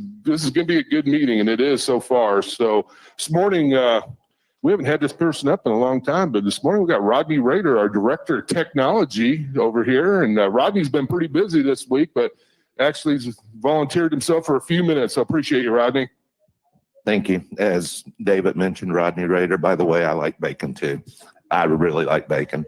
going to be a good meeting, and it is so far. So this morning, we haven't had this person up in a long time, but this morning we got Rodney Rader, our Director of Technology over here. And Rodney's been pretty busy this week, but actually he's volunteered himself for a few minutes. So appreciate you, Rodney. Thank you. As David mentioned, Rodney Rader, by the way, I like bacon too. I really like bacon.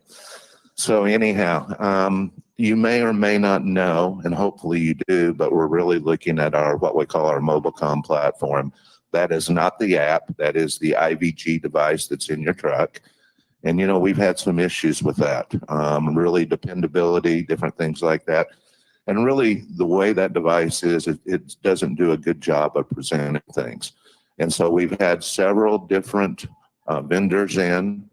So anyhow, you may or may not know, and hopefully you do, but we're really looking at what we call our MobileCom platform. That is not the app. That is the IVG device that's in your truck. And, we've had some issues with that. Really dependability, different things like that. And really the way that device is, it doesn't do a good job of presenting things. And so we've had several different vendors in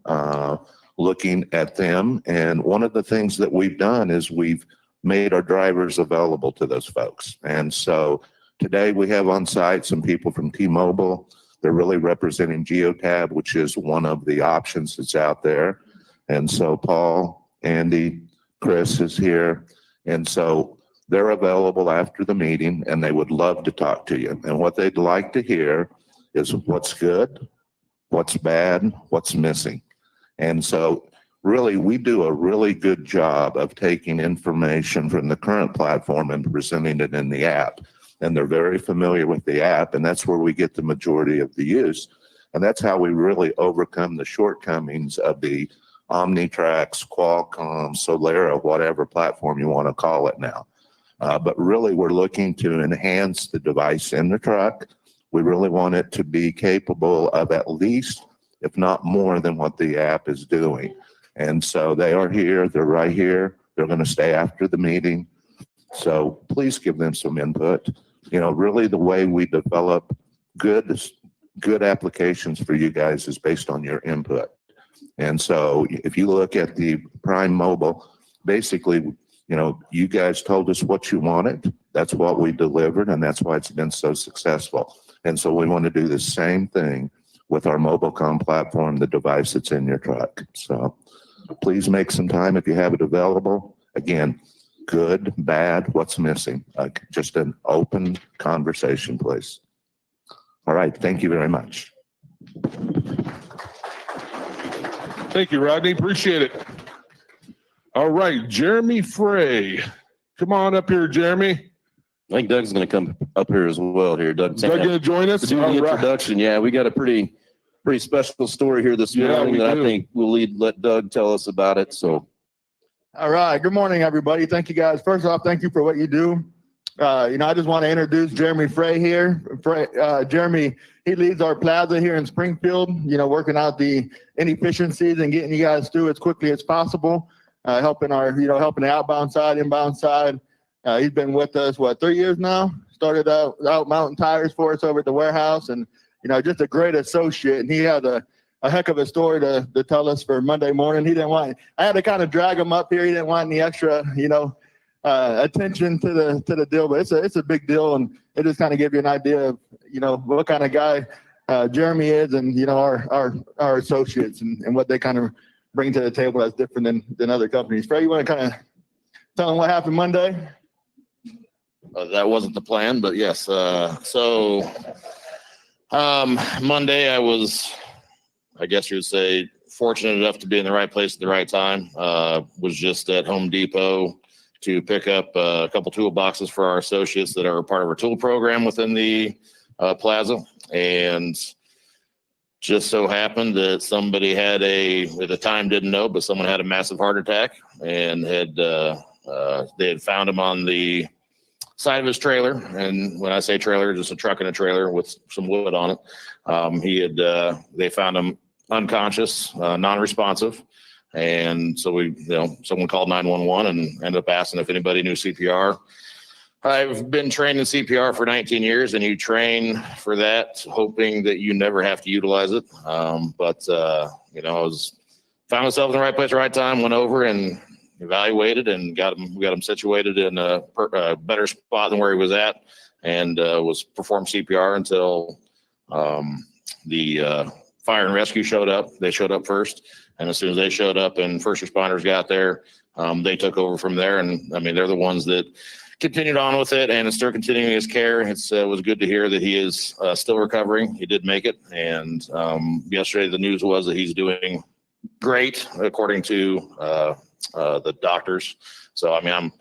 looking at them. And one of the things that we've done is we've made our drivers available to those folks. And so today we have on site some people from T-Mobile. They're really representing Geotab, which is one of the options that's out there. And so Paul, Andy, Chris is here. And so They're available after the meeting and they would love to talk to you. And what they'd like to hear is what's good, what's bad, what's missing. And so really, we do a really good job of taking information from the current platform and presenting it in the app. And they're very familiar with the app, and that's where we get the majority of the use. And that's how we really overcome the shortcomings of the Omnitrax, Qualcomm, Solera, whatever platform you want to call it now. But really, we're looking to enhance the device in the truck. We really want it to be capable of at least, if not more than what the app is doing. And so they are here, they're right here. They're going to stay after the meeting. So please give them some input. You know, really the way we develop good applications for you guys is based on your input. And so if you look at the Prime Mobile, basically, you know, you guys told us what you wanted. That's what we delivered, and that's why it's been so successful. And so we want to do the same thing with our MobileCom platform, the device that's in your truck. So please make some time if you have it available. Again, good, bad, what's missing? Just an open conversation, please. All right, thank you very much. Thank you, Rodney. Appreciate it. All right, Jeremy Frey. Come on up here, Jeremy. I think Doug's going to come up here as well. Here, Doug. Is Doug going to join us? To do the introduction. Yeah, we got a pretty special story here this morning that I think we'll let Doug tell us about it. So, all right. Good morning, everybody. Thank you, guys. First off, thank you for what you do. You know, I just want to introduce Jeremy Frey here. Jeremy, he leads our Plaza here in Springfield. You know, working out the inefficiencies and getting you guys through as quickly as possible. Helping helping the outbound side, inbound side. He's been with us, 3 years now? Started out mounting tires for us over at the warehouse, and, you know, just a great associate. And he had a heck of a story to tell us for Monday morning. I had to kind of drag him up here. He didn't want any extra, attention to the deal, but it's a big deal. And it just kind of give you an idea of, you know, what kind of guy Jeremy is, and, you know, our associates and what they kind of bring to the table that's different than other companies. Frey, you want to kind of tell them what happened Monday? That wasn't the plan, but yes. Monday I was, I guess you would say, fortunate enough to be in the right place at the right time. Was just at Home Depot to pick up a couple toolboxes for our associates that are part of our tool program within the Plaza. And just so happened that somebody had at the time didn't know, but someone had a massive heart attack, and they had found him on the side of his trailer. And when I say trailer, just a truck and a trailer with some wood on it. They found him unconscious, non-responsive. And so someone called 911 and ended up asking if anybody knew CPR. I've been trained in CPR for 19 years, and you train for that, hoping that you never have to utilize it. But I found myself in the right place, right time, went over and evaluated and got him situated in a better spot than where he was at, and was performed CPR until the fire and rescue showed up. They showed up first, and as soon as they showed up and first responders got there, they took over from there. And I mean, they're the ones that continued on with it and is still continuing his care. It was good to hear that he is still recovering. He did make it. And yesterday the news was that he's doing great, according to the doctors. So, I mean, I'm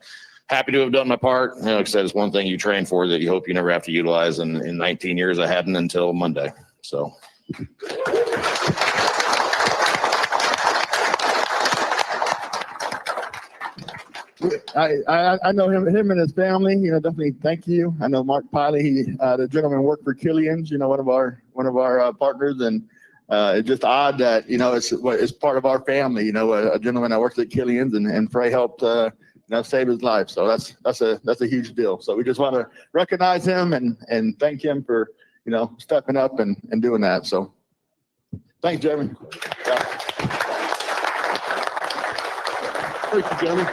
happy to have done my part. Like I said, it's one thing you train for that you hope you never have to utilize. And in 19 years, I hadn't until Monday. So. I know him and his family, definitely thank you. I know Mark Piley, the gentleman worked for Killian's, one of our partners, and it's just odd that, it's part of our family, a gentleman that works at Killian's and Frey helped, save his life. So that's a huge deal. So we just want to recognize him and thank him for, stepping up and doing that. So thanks, Jeremy. Yeah. Thank you, Jeremy.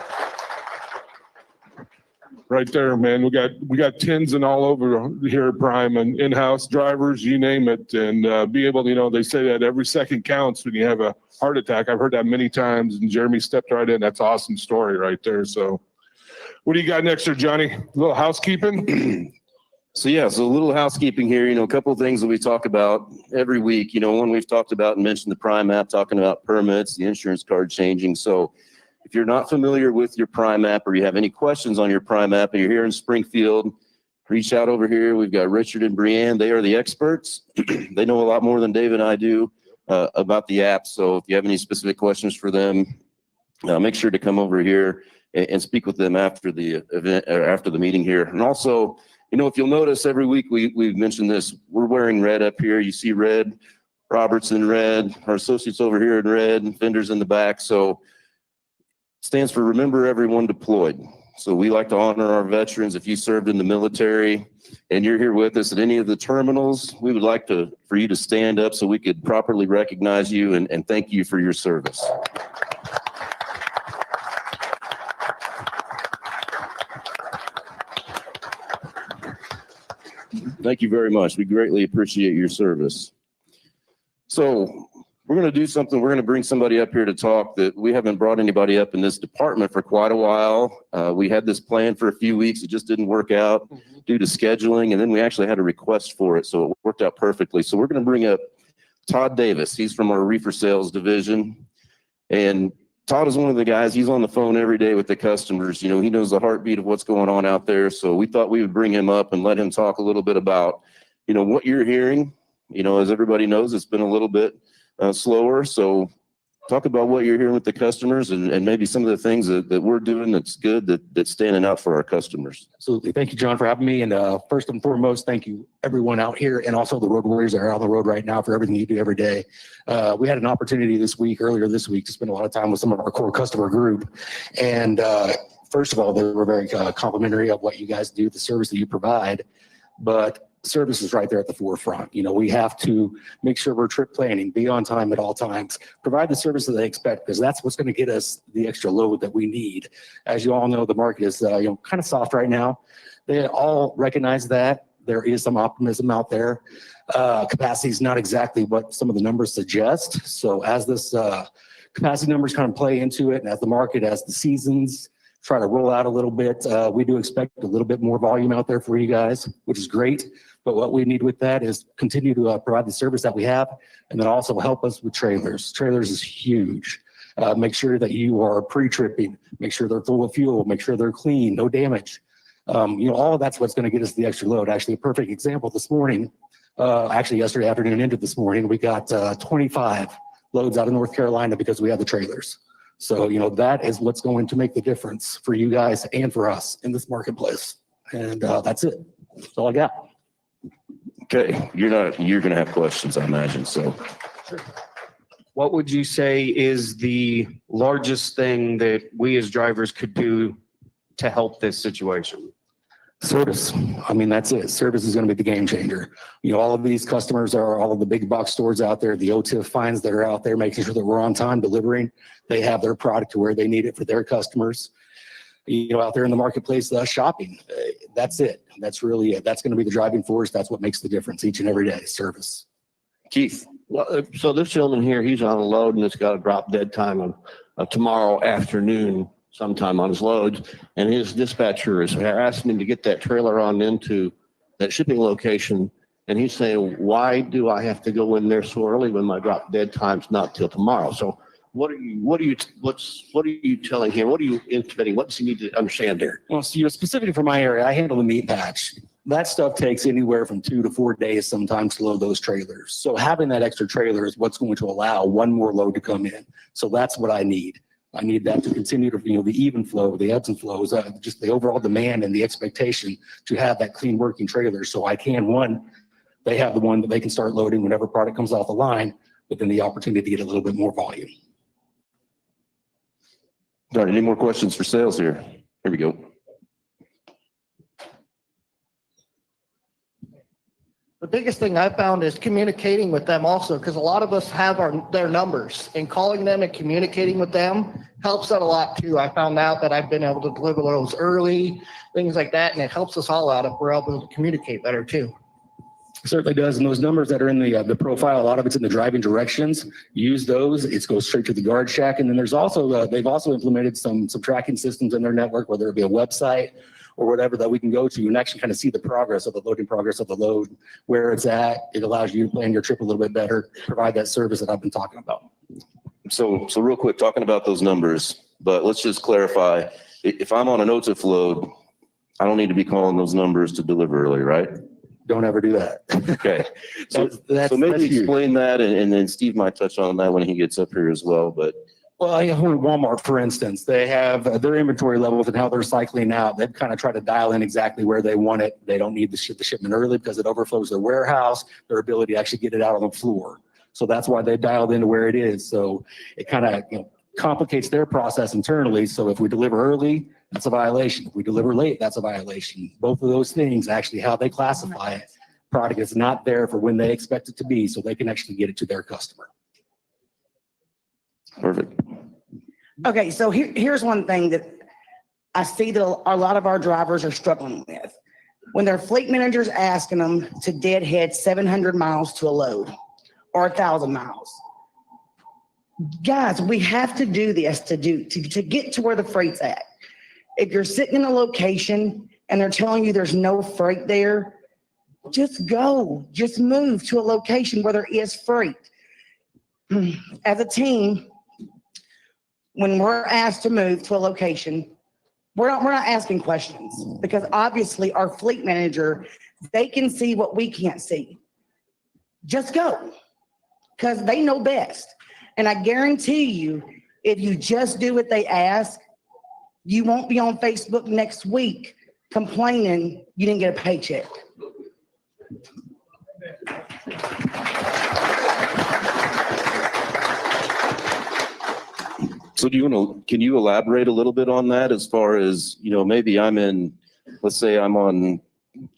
Right there, man. We got tins and all over here at Prime, and in-house drivers, you name it, and be able to, they say that every second counts when you have a heart attack. I've heard that many times, and Jeremy stepped right in. That's an awesome story right there. So, What do you got next there, Johnny? A little housekeeping? So a little housekeeping here, a couple of things that we talk about every week. One we've talked about and mentioned the Prime app, talking about permits, the insurance card changing. So if you're not familiar with your Prime app or you have any questions on your Prime app and you're here in Springfield, reach out over here. We've got Richard and Brianne. They are the experts. They know a lot more than Dave and I do about the app. So if you have any specific questions for them, make sure to come over here and speak with them after the event or after the meeting here. And also, if you'll notice every week we've mentioned this, we're wearing red up here. You see red, Robert's in red, our associates over here in red, and vendors in the back. So it stands for Remember Everyone Deployed. So we like to honor our veterans. If you served in the military and you're here with us at any of the terminals, we would like for you to stand up so we could properly recognize you and thank you for your service. Thank you very much. We greatly appreciate your service. So we're going to do something. We're going to bring somebody up here to talk that we haven't brought anybody up in this department for quite a while. We had this plan for a few weeks. It just didn't work out due to scheduling. And then we actually had a request for it. So it worked out perfectly. So we're going to bring up Todd Davis. He's from our reefer sales division. And Todd is one of the guys, he's on the phone every day with the customers. He knows the heartbeat of what's going on out there. So we thought we would bring him up and let him talk a little bit about, what you're hearing. As everybody knows, it's been a little bit slower. So talk about what you're hearing with the customers and maybe some of the things that we're doing that's good, that's standing out for our customers. Absolutely. Thank you, John, for having me. And first and foremost, thank you everyone out here and also the road warriors that are on the road right now for everything you do every day. We had an opportunity earlier this week, to spend a lot of time with some of our core customer group. And first of all, they were very complimentary of what you guys do, the service that you provide. But service is right there at the forefront. We have to make sure we're trip planning, be on time at all times, provide the service that they expect, because that's what's going to get us the extra load that we need. As you all know, the market is kind of soft right now. They all recognize that. There is some optimism out there. Capacity is not exactly what some of the numbers suggest. So as this capacity numbers kind of play into it, and as the market, as the seasons try to roll out a little bit, we do expect a little bit more volume out there for you guys, which is great. But what we need with that is continue to provide the service that we have, and then also help us with trailers. Trailers is huge. Make sure that you are pre-tripping, make sure they're full of fuel, make sure they're clean, no damage. All of that's what's going to get us the extra load. Actually, a perfect example this morning, actually yesterday afternoon into this morning, we got 25 loads out of North Carolina because we have the trailers. So, that is what's going to make the difference for you guys and for us in this marketplace. And that's it. That's all I got. Okay. You're going to have questions, I imagine. So What would you say is the largest thing that we as drivers could do to help this situation? Service. That's it. Service is going to be the game changer. All of these customers are all of the big box stores out there, the OTIF fines that are out there, making sure that we're on time delivering. They have their product to where they need it for their customers. Out there in the marketplace, shopping. That's it. That's really it. That's going to be the driving force. That's what makes the difference each and every day. Service. Keith. Well, so this gentleman here, he's on a load and it's got a drop dead time of tomorrow afternoon sometime on his loads, and his dispatcher is asking him to get that trailer on into that shipping location, and he's saying, why do I have to go in there so early when my drop dead time's not till tomorrow? So what are you telling him? What are you intimating? What does he need to understand there? Well, so, specifically for my area, I handle the meat patch. That stuff takes anywhere from 2 to 4 days sometimes to load those trailers. So having that extra trailer is what's going to allow one more load to come in. So that's what I need. I need that to continue to, the even flow, the ebbs and flows, just the overall demand and the expectation to have that clean working trailer. So I can, they have the one that they can start loading whenever product comes off the line, but then the opportunity to get a little bit more volume. All right, any more questions for sales here? Here we go. The biggest thing I found is communicating with them also, because a lot of us have their numbers, and calling them and communicating with them helps out a lot too. I found out that I've been able to deliver those early, things like that, and it helps us all out if we're able to communicate better too. Certainly does. And those numbers that are in the profile, a lot of it's in the driving directions. Use those. It goes straight to the guard shack. And then there's also, they've also implemented some tracking systems in their network, whether it be a website or whatever that we can go to and actually kind of see the progress of the loading progress of the load, where it's at. It allows you to plan your trip a little bit better, provide that service that I've been talking about. So real quick, talking about those numbers, but let's just clarify. If I'm on an OTIF load, I don't need to be calling those numbers to deliver early, right? Don't ever do that. Okay. So, That's so maybe huge. explain that, and then Steve might touch on that when he gets up here as well, but. Well, Walmart, for instance, they have their inventory levels and how they're cycling out. They've kind of tried to dial in exactly where they want it. They don't need to ship the shipment early because it overflows their warehouse, their ability to actually get it out on the floor. So that's why they dialed into where it is. So it kind of complicates their process internally. So if we deliver early, that's a violation. If we deliver late, that's a violation. Both of those things, actually how they classify it, product is not there for when they expect it to be, so they can actually get it to their customer. Perfect. Okay, so here's one thing that I see that a lot of our drivers are struggling with. When their fleet manager's asking them to deadhead 700 miles to a load or 1,000 miles. Guys, we have to do this to get to where the freight's at. If you're sitting in a location and they're telling you there's no freight there, just go, just move to a location where there is freight. As a team, when we're asked to move to a location, we're not asking questions because obviously our fleet manager, they can see what we can't see. Just go because they know best. And I guarantee you, if you just do what they ask, you won't be on Facebook next week complaining you didn't get a paycheck. So can you elaborate a little bit on that as far as, maybe let's say I'm in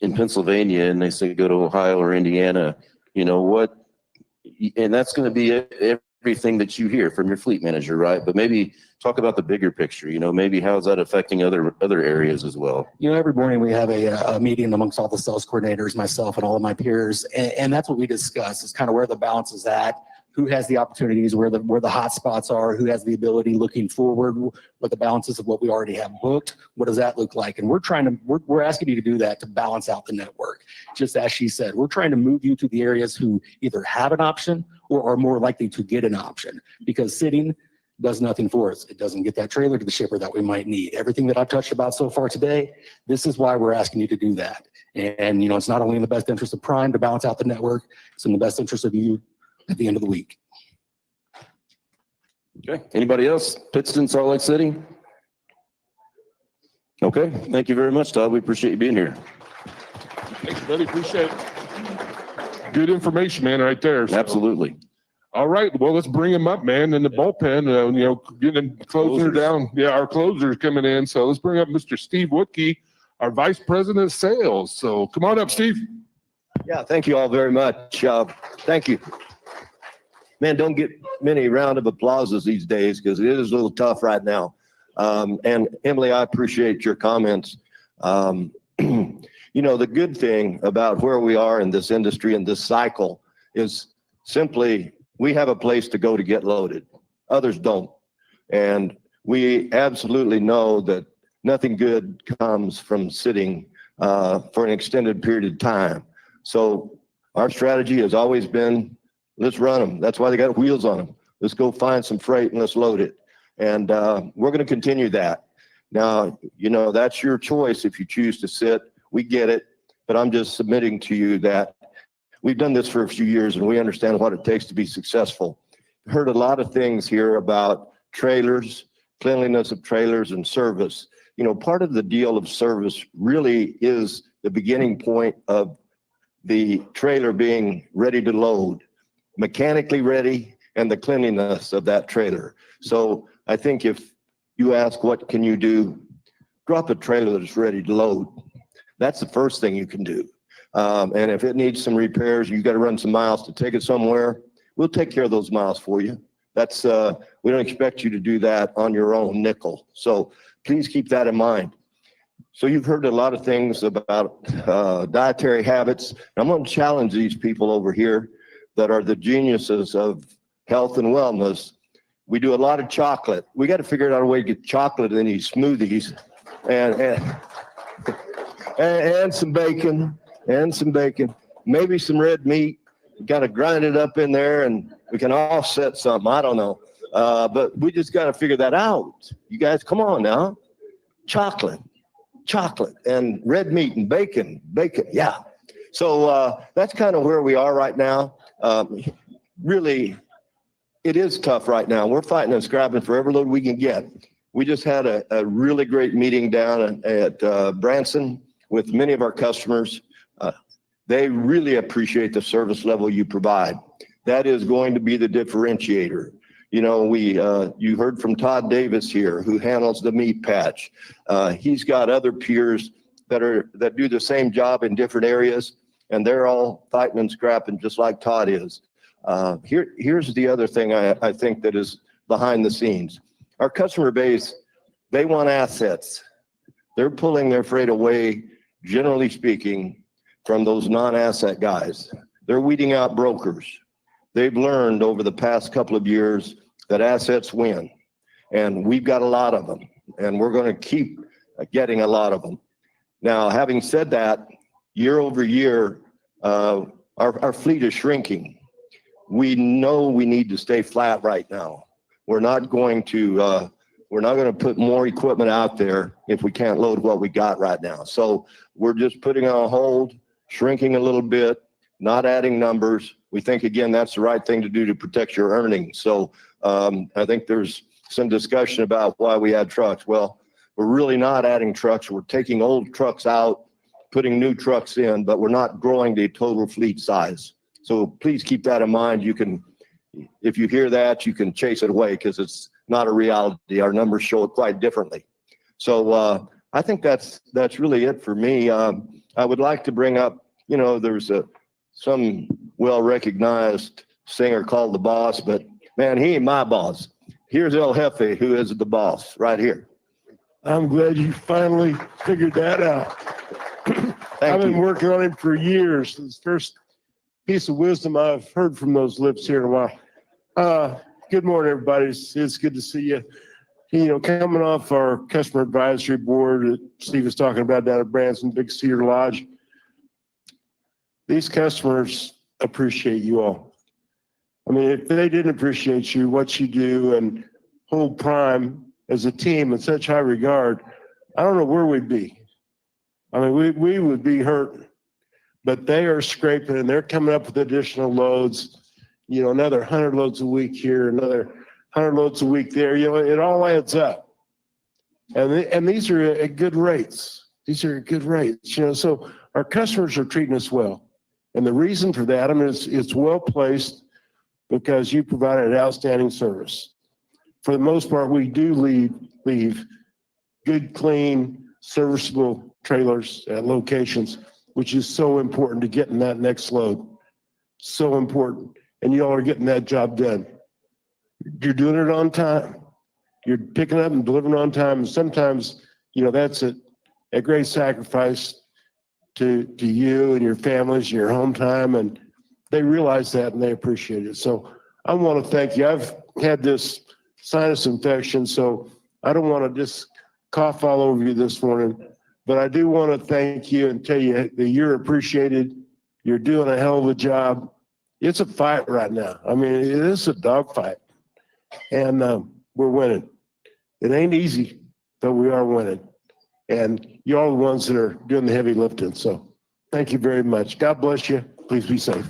Pennsylvania and they say go to Ohio or Indiana, and that's going to be everything that you hear from your fleet manager, right? But maybe talk about the bigger picture, maybe how's that affecting other areas as well? Every morning we have a meeting amongst all the sales coordinators, myself and all of my peers. And that's what we discuss is kind of where the balance is at, who has the opportunities, where the hot spots are, who has the ability looking forward, what the balances of what we already have booked, what does that look like? And we're asking you to do that to balance out the network. Just as she said, we're trying to move you to the areas who either have an option or are more likely to get an option, because sitting does nothing for us. It doesn't get that trailer to the shipper that we might need. Everything that I've touched about so far today, this is why we're asking you to do that. And it's not only in the best interest of Prime to balance out the network, it's in the best interest of you at the end of the week. Okay. Anybody else? Pittston, Salt Lake City? Okay. Thank you very much, Todd. We appreciate you being here. Thanks, buddy. Appreciate it. Good information, man, right there. So. Absolutely. All right. Well, let's bring him up, man, in the bullpen, getting closing her down. Yeah, our closer's coming in. So let's bring up Mr. Steve Wutke, our Vice President of Sales. So come on up, Steve. Yeah, thank you all very much. Thank you. Man, don't get many round of applauses these days because it is a little tough right now. And Emily, I appreciate your comments. The good thing about where we are in this industry and this cycle is simply we have a place to go to get loaded. Others don't. And we absolutely know that nothing good comes from sitting for an extended period of time. So our strategy has always been, let's run them. That's why they got wheels on them. Let's go find some freight and let's load it. And we're going to continue that. Now, that's your choice if you choose to sit. We get it. But I'm just submitting to you that we've done this for a few years and we understand what it takes to be successful. Heard a lot of things here about trailers, cleanliness of trailers and service. Part of the deal of service really is the beginning point of the trailer being ready to load, mechanically ready, and the cleanliness of that trailer. So I think if you ask what can you do, drop a trailer that's ready to load. That's the first thing you can do. And if it needs some repairs, you got to run some miles to take it somewhere, we'll take care of those miles for you. That's we don't expect you to do that on your own nickel. So please keep that in mind. So you've heard a lot of things about dietary habits. I'm going to challenge these people over here that are the geniuses of health and wellness. We do a lot of chocolate. We got to figure out a way to get chocolate in these smoothies and some bacon, maybe some red meat. Got to grind it up in there and we can offset something. I don't know. But we just got to figure that out. You guys, come on now. Chocolate and red meat and bacon. Yeah. So that's kind of where we are right now. Really, it is tough right now. We're fighting and scrapping for every load we can get. We just had a really great meeting down at Branson with many of our customers. They really appreciate the service level you provide. That is going to be the differentiator. You know, you heard from Todd Davis here, who handles the meat patch. He's got other peers that do the same job in different areas, and they're all fighting and scrapping just like Todd is. Here's the other thing I think that is behind the scenes. Our customer base, they want assets. They're pulling their freight away, generally speaking, from those non-asset guys. They're weeding out brokers. They've learned over the past couple of years that assets win, and we've got a lot of them, and we're going to keep getting a lot of them. Now, having said that, year over year, our fleet is shrinking. We know we need to stay flat right now. We're not going to put more equipment out there if we can't load what we got right now. So we're just putting on hold, shrinking a little bit, not adding numbers. We think, again, that's the right thing to do to protect your earnings. So I think there's some discussion about why we add trucks. Well, we're really not adding trucks. We're taking old trucks out, putting new trucks in, but we're not growing the total fleet size. So please keep that in mind. You can, if you hear that, you can chase it away because it's not a reality. Our numbers show it quite differently. So I think that's really it for me. I would like to bring up, you know, there's some well-recognized singer called The Boss, but man, he ain't my boss. Here's El Jefe, who is the boss right here. I'm glad you finally figured that out. I've been working on him for years. It's the first piece of wisdom I've heard from those lips here in a while. Good morning, everybody. It's good to see you. You know, coming off our customer advisory board that Steve was talking about down at Branson, Big Cedar Lodge, these customers appreciate you all. I mean, if they didn't appreciate you, what you do, and hold Prime as a team in such high regard, I don't know where we'd be. I mean, we would be hurt, but they are scraping and they're coming up with additional loads, you know, another 100 loads a week here, another 100 loads a week there, you know, it all adds up. And these are at good rates. These are at good rates, you know, so our customers are treating us well. And the reason for that, I mean, it's well placed because you provided outstanding service. For the most part, we do leave good, clean, serviceable trailers at locations, which is so important to getting that next load. So important. And you all are getting that job done. You're doing it on time. You're picking up and delivering on time. And sometimes, you know, that's a great sacrifice to you and your families, your home time. And they realize that and they appreciate it. So I want to thank you. I've had this sinus infection, so I don't want to just cough all over you this morning, but I do want to thank you and tell you that you're appreciated. You're doing a hell of a job. It's a fight right now. I mean, it is a dog fight, and we're winning. It ain't easy, but we are winning. And you're all the ones that are doing the heavy lifting. So thank you very much. God bless you. Please be safe.